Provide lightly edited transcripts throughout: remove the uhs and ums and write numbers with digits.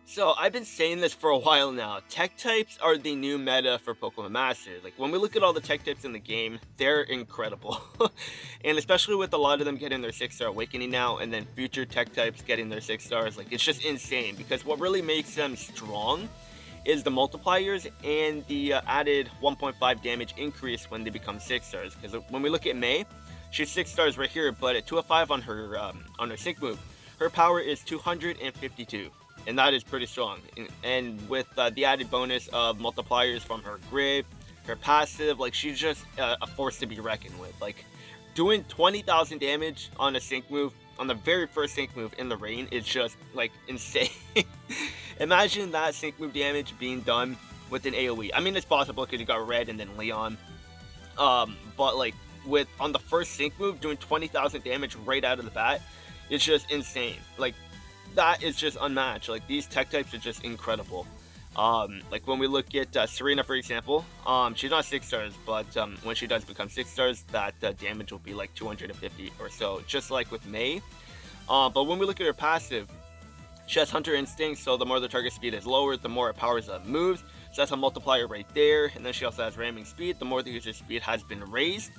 So I've been saying this for a while now. Tech types are the new meta for Pokemon Masters. Like when we look at all the tech types in the game, they're incredible. And especially with a lot of them getting their 6-star awakening now and then future tech types getting their 6 stars, like it's just insane because what really makes them strong is the multipliers and the added 1.5 damage increase when they become 6 stars. Because when we look at May, she's 6 stars right here, but at 205 on her sync move, her power is 252, and that is pretty strong. And with the added bonus of multipliers from her grid, her passive, like she's just a force to be reckoned with. Like doing 20,000 damage on a sync move, on the very first sync move in the rain, is just like insane. Imagine that sync move damage being done with an AoE. I mean, it's possible because you got Red and then Leon. But like with on the first sync move doing 20,000 damage right out of the bat, it's just insane. Like that is just unmatched. Like these tech types are just incredible. Like when we look at Serena, for example, she's not 6 stars, but when she does become 6 stars, that damage will be like 250 or so, just like with May. But when we look at her passive, she has Hunter Instinct, so the more the target speed is lowered, the more it powers up moves. So that's a multiplier right there. And then she also has Ramming Speed. The more the user's speed has been raised,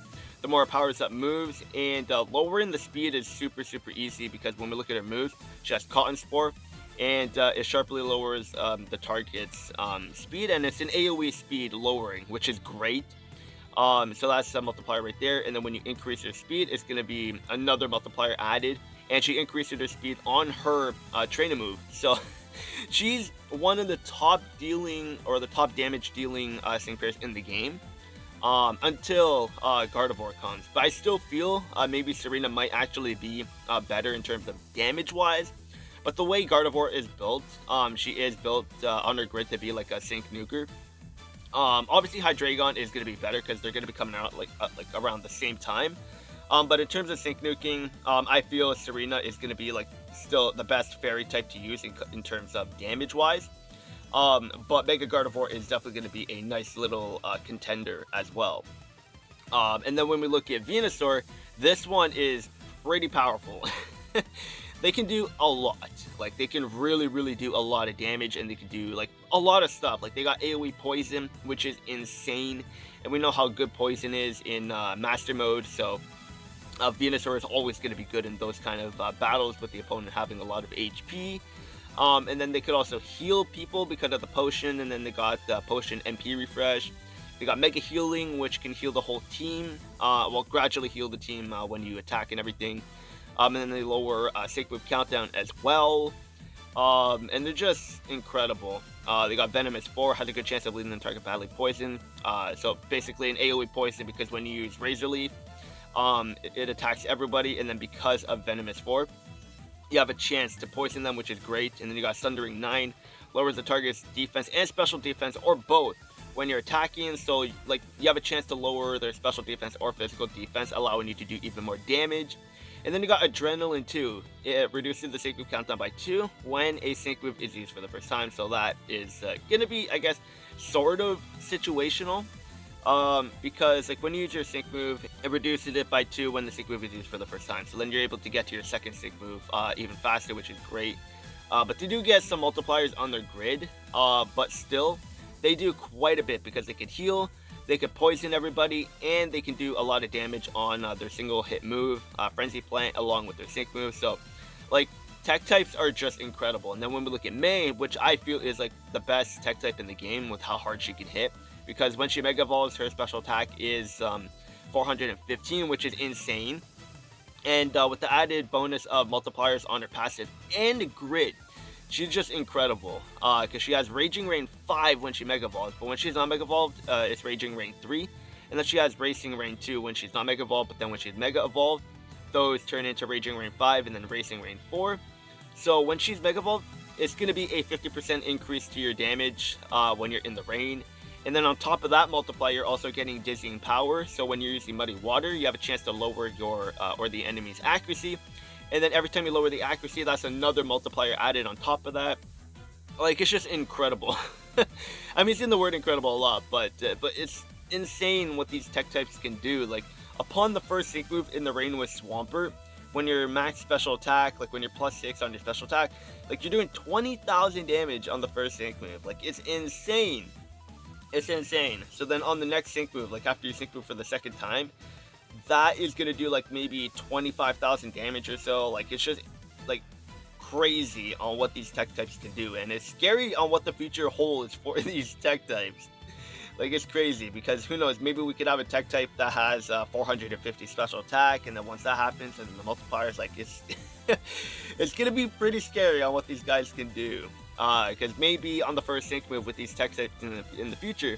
the more it powers up moves. And lowering the speed is super easy because when we look at her moves, she has Cotton Spore, and it sharply lowers the target's speed, and it's an AoE speed lowering, which is great. So that's a multiplier right there. And then when you increase her speed, it's going to be another multiplier added, and she increases her speed on her training move. So she's one of the top dealing or the top damage dealing sync pairs in the game until Gardevoir comes. But I still feel maybe Serena might actually be better in terms of damage wise. But the way Gardevoir is built, she is built on her grid to be like a sync nuker. Obviously Hydreigon is going to be better because they're going to be coming out like around the same time. But in terms of sync nuking, I feel Serena is going to be like still the best fairy type to use in terms of damage wise. But Mega Gardevoir is definitely going to be a nice little contender as well. And then when we look at Venusaur, this one is pretty powerful. They can do a lot. Like they can really do a lot of damage, and they can do like a lot of stuff. Like they got AoE poison, which is insane, and we know how good poison is in master mode. So Venusaur is always going to be good in those kind of battles with the opponent having a lot of HP. And then they could also heal people because of the potion, and then they got the potion MP refresh. They got Mega Healing, which can heal the whole team. Well, gradually heal the team when you attack and everything. And then they lower sync move countdown as well. And they're just incredible. They got Venomous 4, has a good chance of leading the target badly poison. So basically an AoE poison because when you use Razor Leaf, it attacks everybody, and then because of Venomous 4, you have a chance to poison them, which is great. And then you got Sundering 9, lowers the target's defense and special defense, or both, when you're attacking. So like you have a chance to lower their special defense or physical defense, allowing you to do even more damage. And then you got Adrenaline 2. It reduces the sync move countdown by 2 when a sync move is used for the first time. So that is going to be, I guess, sort of situational. Because like when you use your sync move, it reduces it by 2 when the sync move is used for the first time. So then you're able to get to your second sync move even faster, which is great. But they do get some multipliers on their grid. But still, they do quite a bit because they can heal, they could poison everybody, and they can do a lot of damage on their single hit move, Frenzy Plant, along with their sync move. So, like, tech types are just incredible. And then when we look at May, which I feel is like the best tech type in the game with how hard she can hit, because when she Mega Evolves, her special attack is 415, which is insane. And with the added bonus of multipliers on her passive and grid, she's just incredible, because she has Raging Rain 5 when she Mega Evolves, but when she's not Mega Evolved, it's Raging Rain 3, and then she has Racing Rain 2 when she's not Mega Evolved, but then when she's Mega Evolved, those turn into Raging Rain 5 and then Racing Rain 4. So when she's Mega Evolved, it's going to be a 50% increase to your damage when you're in the rain. And then on top of that multiplier, you're also getting Dizzying Power, so when you're using Muddy Water, you have a chance to lower your or the enemy's accuracy. And then every time you lower the accuracy, that's another multiplier added on top of that. Like, it's just incredible. I mean, it's in the word incredible a lot, but it's insane what these tech types can do. Like, upon the first sync move in the rain with Swampert, when you're max special attack, like when you're +6 on your special attack, like you're doing 20,000 damage on the first sync move. Like it's insane. It's insane. So then on the next sync move, like after you sync move for the second time, that is gonna do like maybe 25,000 damage or so. Like it's just like crazy on what these tech types can do, and it's scary on what the future holds for these tech types. Like it's crazy because who knows, maybe we could have a tech type that has 450 special attack, and then once that happens and the multipliers, like it's it's gonna be pretty scary on what these guys can do, because maybe on the first sync move with these tech types in the future,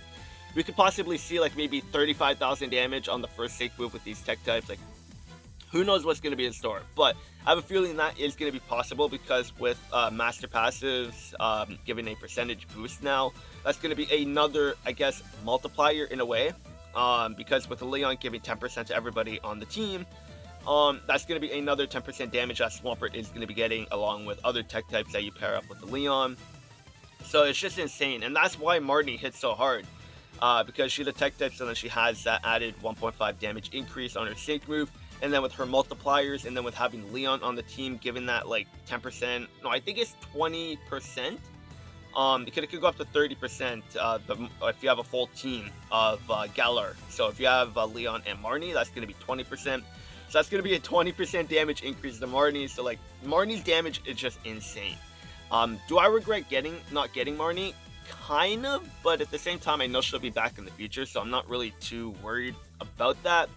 we could possibly see like maybe 35,000 damage on the first sync move with these tech types. Like who knows what's going to be in store, but I have a feeling that is going to be possible because with master passives giving a percentage boost now, that's going to be another, I guess, multiplier in a way, because with Leon giving 10% to everybody on the team, that's going to be another 10% damage that Swampert is going to be getting along with other tech types that you pair up with the Leon. So it's just insane, and that's why Marnie hits so hard, because she's a tech type, so then she has that added 1.5 damage increase on her sync move. And then with her multipliers, and then with having Leon on the team, giving that like 10%, no, I think it's 20%. It could go up to 30% if you have a full team of Galar. So if you have Leon and Marnie, that's going to be 20%. So that's going to be a 20% damage increase to Marnie. So like Marnie's damage is just insane. Do I regret not getting Marnie? Kind of, but at the same time, I know she'll be back in the future, so I'm not really too worried about that.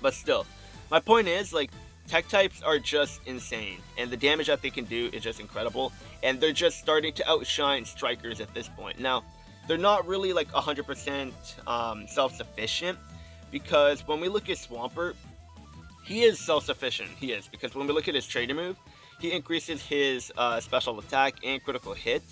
But still, my point is, like, tech types are just insane, and the damage that they can do is just incredible, and they're just starting to outshine strikers at this point. Now, they're not really like 100% self-sufficient, because when we look at Swampert, he is self-sufficient. He is, because when we look at his trainer move, he increases his special attack and critical hit,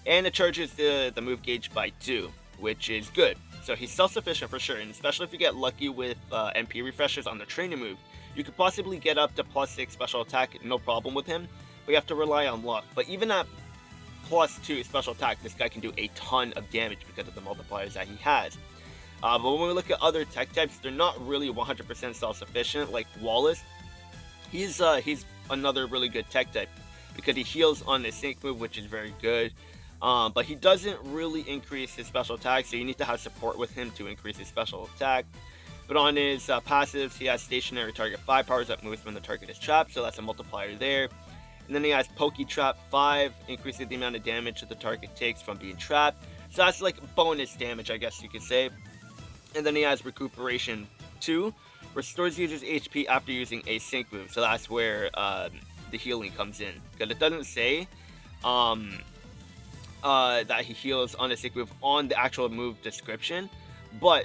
and it charges the move gauge by 2, which is good. So he's self-sufficient for sure, and especially if you get lucky with MP refreshes on the training move, you could possibly get up to +6 special attack, no problem with him, but you have to rely on luck. But even at +2 special attack, this guy can do a ton of damage because of the multipliers that he has. But when we look at other tech types, they're not really 100% self-sufficient. Like Wallace, he's another really good tech type because he heals on his sync move, which is very good. But he doesn't really increase his special attack, so you need to have support with him to increase his special attack. But on his passives, he has stationary target 5 powers up moves when the target is trapped, so that's a multiplier there. And then he has Poke Trap 5, increases the amount of damage that the target takes from being trapped. So that's like bonus damage, I guess you could say. And then he has Recuperation 2, restores users HP after using a sync move. So that's where the healing comes in, because it doesn't say that he heals on a sync move on the actual move description, but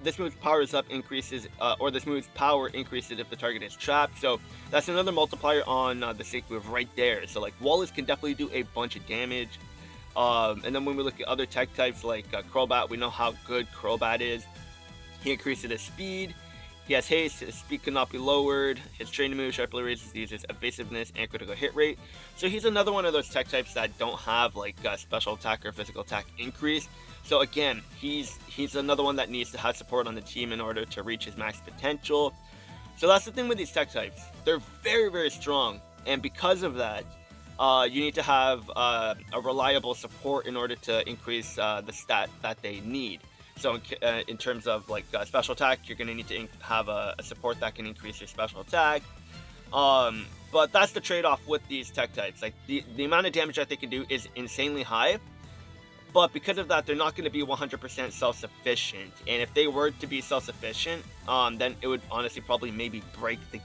this move's powers up increases, or this move's power increases if the target is trapped. So that's another multiplier on the sync move right there. So like Wallace can definitely do a bunch of damage. And then when we look at other tech types like Crobat, we know how good Crobat is. He increases his speed. He has haste, his speed cannot be lowered, his training move sharply raises the user's evasiveness and critical hit rate. So he's another one of those tech types that don't have like special attack or physical attack increase. So again, he's another one that needs to have support on the team in order to reach his max potential. So that's the thing with these tech types. They're very, very strong, and because of that, you need to have a reliable support in order to increase the stat that they need. So in terms of like special attack, you're going to need to have a support that can increase your special attack. But that's the trade-off with these tech types. Like the amount of damage that they can do is insanely high. But because of that, they're not going to be 100% self-sufficient. And if they were to be self-sufficient, then it would honestly probably maybe break the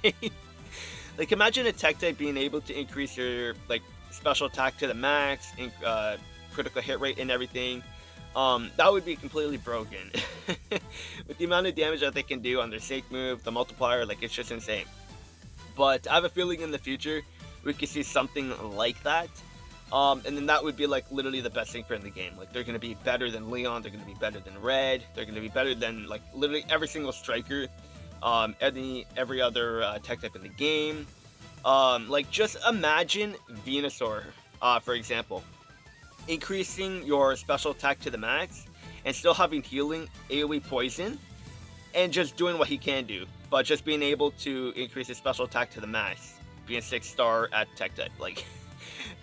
game. Like imagine a tech type being able to increase your like special attack to the max, critical hit rate and everything. That would be completely broken. With the amount of damage that they can do on their sync move, the multiplier, like it's just insane. But I have a feeling in the future we could see something like that. And then that would be like literally the best syncer in the game. Like they're going to be better than Leon, they're going to be better than Red, they're going to be better than like literally every single striker, every other tech type in the game. Like just imagine Venusaur, for example, increasing your special attack to the max and still having healing, AoE poison, and just doing what he can do. but just being able to increase his special attack to the max, being 6-star at tech type, like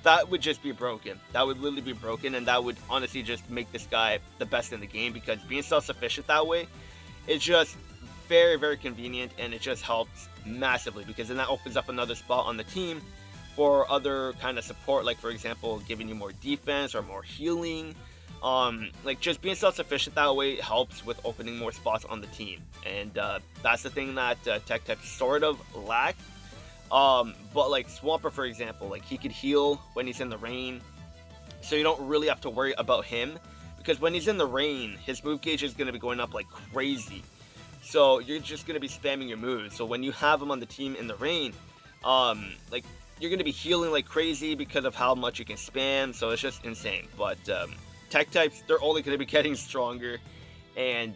that would just be broken. That would literally be broken, and that would honestly just make this guy the best in the game, because being self-sufficient that way, it's just very, very convenient, and it just helps massively, because then that opens up another spot on the team for other kind of support, like for example, giving you more defense or more healing. Like just being self-sufficient that way helps with opening more spots on the team, and that's the thing that tech types sort of lack. But like Swampert, for example, like he could heal when he's in the rain, so you don't really have to worry about him, because when he's in the rain, his move gauge is going to be going up like crazy. So you're just going to be spamming your moves. So when you have him on the team in the rain, like you're going to be healing like crazy because of how much you can spam. So it's just insane. But tech types, they're only going to be getting stronger, and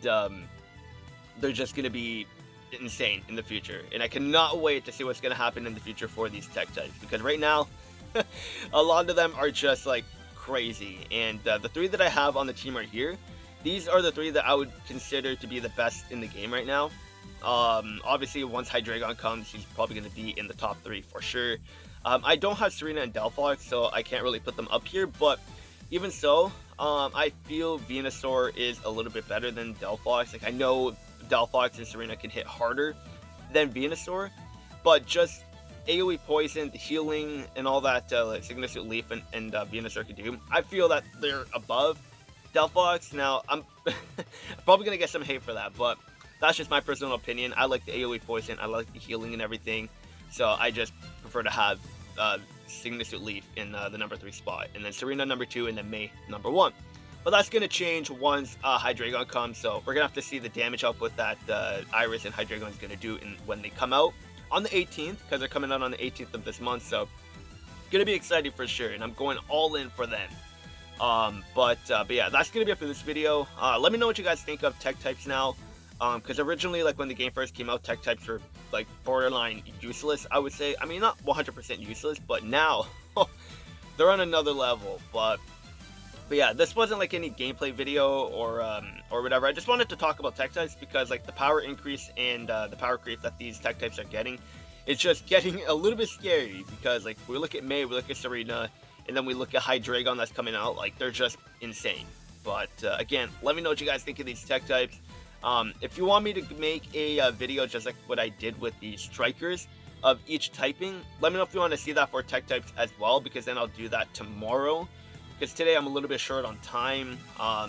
they're just going to be insane in the future. And I cannot wait to see what's going to happen in the future for these tech types, because right now a lot of them are just like crazy. And the 3 that I have on the team right here, these are the 3 that I would consider to be the best in the game right now. Obviously, once Hydreigon comes, he's probably going to be in the top 3 for sure. I don't have Serena and Gardevoir, so I can't really put them up here, but even so, I feel Venusaur is a little bit better than Gardevoir. Like, I know Gardevoir and Serena can hit harder than Venusaur, but just AoE poison, the healing, and all that like Significant Leaf and Venusaur can do, I feel that they're above Delphox. Now, I'm probably going to get some hate for that, but that's just my personal opinion. I like the AoE poison, I like the healing and everything, so I just prefer to have Significant Leaf in the number 3 spot, and then Serena number 2, and then May number 1. But that's going to change once Hydreigon comes, so we're going to have to see the damage output that Iris and Hydreigon is going to do when they come out on the 18th, because they're coming out on the 18th of this month, so going to be exciting for sure, and I'm going all in for them. But yeah, that's gonna be it for this video. Let me know what you guys think of tech types now, because originally, like when the game first came out, tech types were like borderline useless, I would say. I mean, not 100% useless, but now they're on another level. But yeah, this wasn't like any gameplay video or whatever. I just wanted to talk about tech types, because like the power increase and the power creep that these tech types are getting, it's just getting a little bit scary, because like we look at May, we look at Serena, and then we look at Hydreigon that's coming out, like they're just insane. But again, let me know what you guys think of these tech types. If you want me to make a video just like what I did with the strikers of each typing, let me know if you want to see that for tech types as well, because then I'll do that tomorrow. Because today I'm a little bit short on time,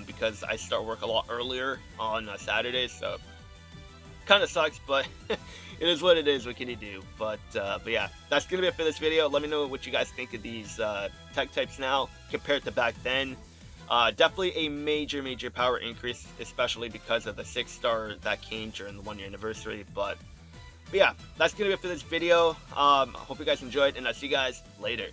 because I start work a lot earlier on Saturdays, so kind of sucks, but it is what it is. What can you do? But yeah, that's gonna be it for this video. Let me know what you guys think of these tech types now compared to back then. Definitely a major power increase, especially because of the 6-star that came during the 1-year anniversary. But yeah, that's gonna be it for this video. Hope you guys enjoyed, and I'll see you guys later.